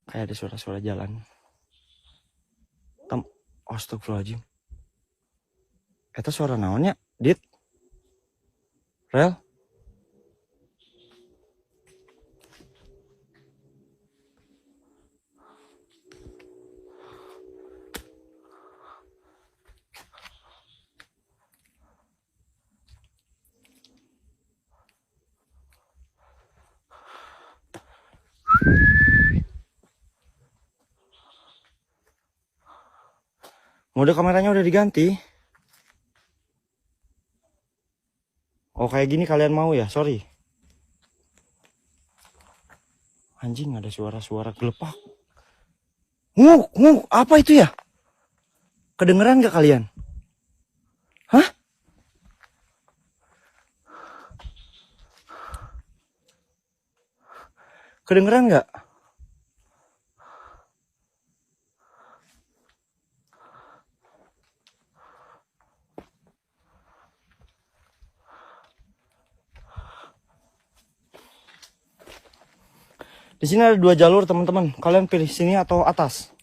Kayak ada suara-suara jalan. Astagfirullahaladzim. Eta suara naonnya? Dit? Rel? Mode kameranya udah diganti. Oh kayak gini kalian mau ya? Sorry. Anjing ada suara-suara gelepak. Nguk, nguk, apa itu ya? Kedengeran gak kalian? Hah? Kedengeran gak? Di sini ada 2 jalur teman-teman. Kalian pilih sini atau atas.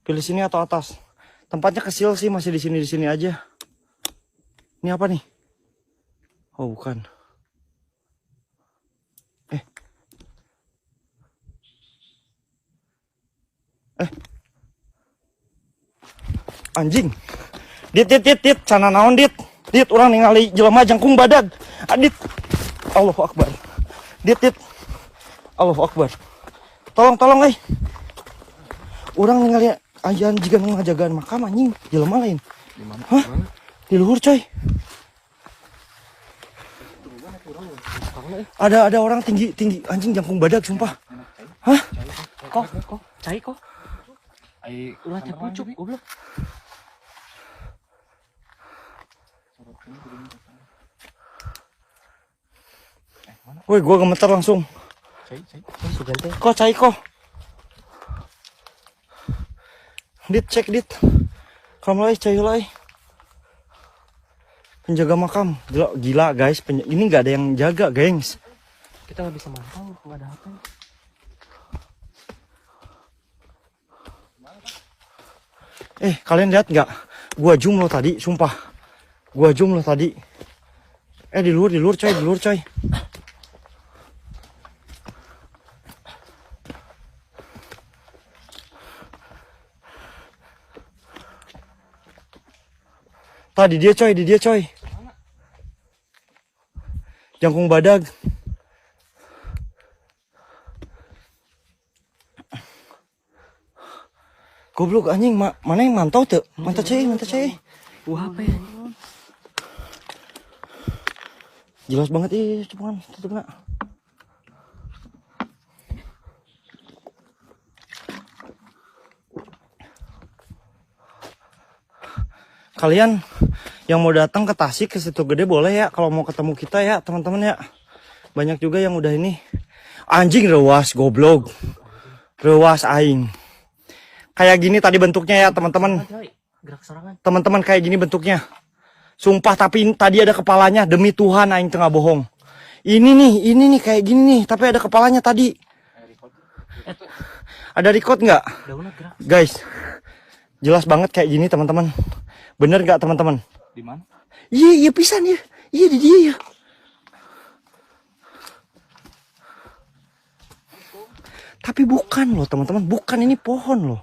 Pilih sini atau atas. Tempatnya kecil sih, masih di sini aja. Ini apa nih? Oh bukan. Anjing. Dit. Sana naon dit. Dit orang ningali jelema jangkung badag. Adit. Allahu Akbar. Dit. Allahu Akbar. Tolong Orang ningali ajan jika ngajagaan makam anjing jelema lain. Di mana? Hah? Di luhur coy. Ada orang tinggi anjing jangkung badag sumpah. Hah? Kok? Cai kok? Ai ulah teh pucuk goblok. Woi, gua gemeter langsung. Kok cai kok? Dit cek dit. Kamu lagi cai lagi. Penjaga makam. Gila guys, ini nggak ada yang jaga, gengs. Kita nggak bisa mantau, nggak ada apa. Kalian lihat nggak? Gua zoom lo tadi, sumpah. Gua zoom lo tadi. Di luar coy. Tadi dia coy. Jangkung badag. Goblok anjing, mana yang mantau tuh? Mantau cai. Wah apa ya? Jelas banget cuman tutup nak. Kalian yang mau datang ke Tasik ke Situ Gede boleh ya kalau mau ketemu kita ya teman-teman ya. Banyak juga yang udah ini. Anjing rewas goblok. Rewas aing. Kayak gini tadi bentuknya ya teman-teman. Teman-teman kayak gini bentuknya. Sumpah tapi tadi ada kepalanya, demi Tuhan aing tengah bohong. Ini nih kayak gini nih, tapi ada kepalanya tadi. Ada record nggak? Guys, jelas banget kayak gini teman-teman. Bener nggak teman-teman? Di mana? Iya pisan ya. Iya di dia ya. Tapi bukan loh teman-teman, bukan, ini pohon loh.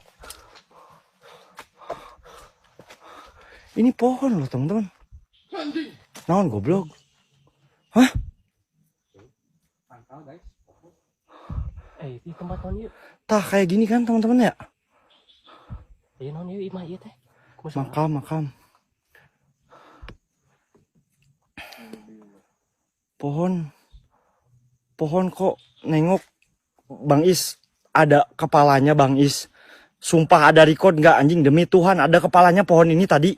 Ini pohon loh teman-teman. Naon goblok? Hah? Di tempat non yuk. Tah kayak gini kan teman-teman ya? Iya non yuk, imah iya teh. Makam. Pohon kok nengok Bang Is, ada kepalanya Bang Is. Sumpah ada record nggak anjing, demi Tuhan ada kepalanya pohon ini tadi.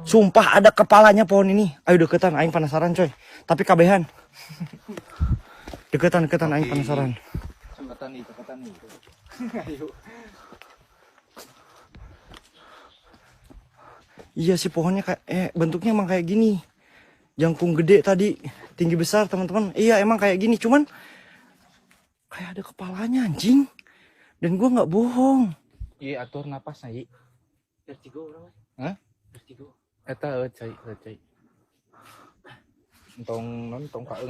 Sumpah ada kepalanya pohon ini. Ayo deketan, aing penasaran coy. Tapi kabehan. Deketan aing penasaran. Deketan nih. Ayo. Iya sih pohonnya kayak bentuknya emang kayak gini. Jangkung gede tadi, tinggi besar teman-teman. Iya emang kayak gini, cuman kayak ada kepalanya anjing. Dan gua nggak bohong. Iya atur napas na i. Vertigo orang. Hah? Vertigo. Eta cai. Entong non tong kaeung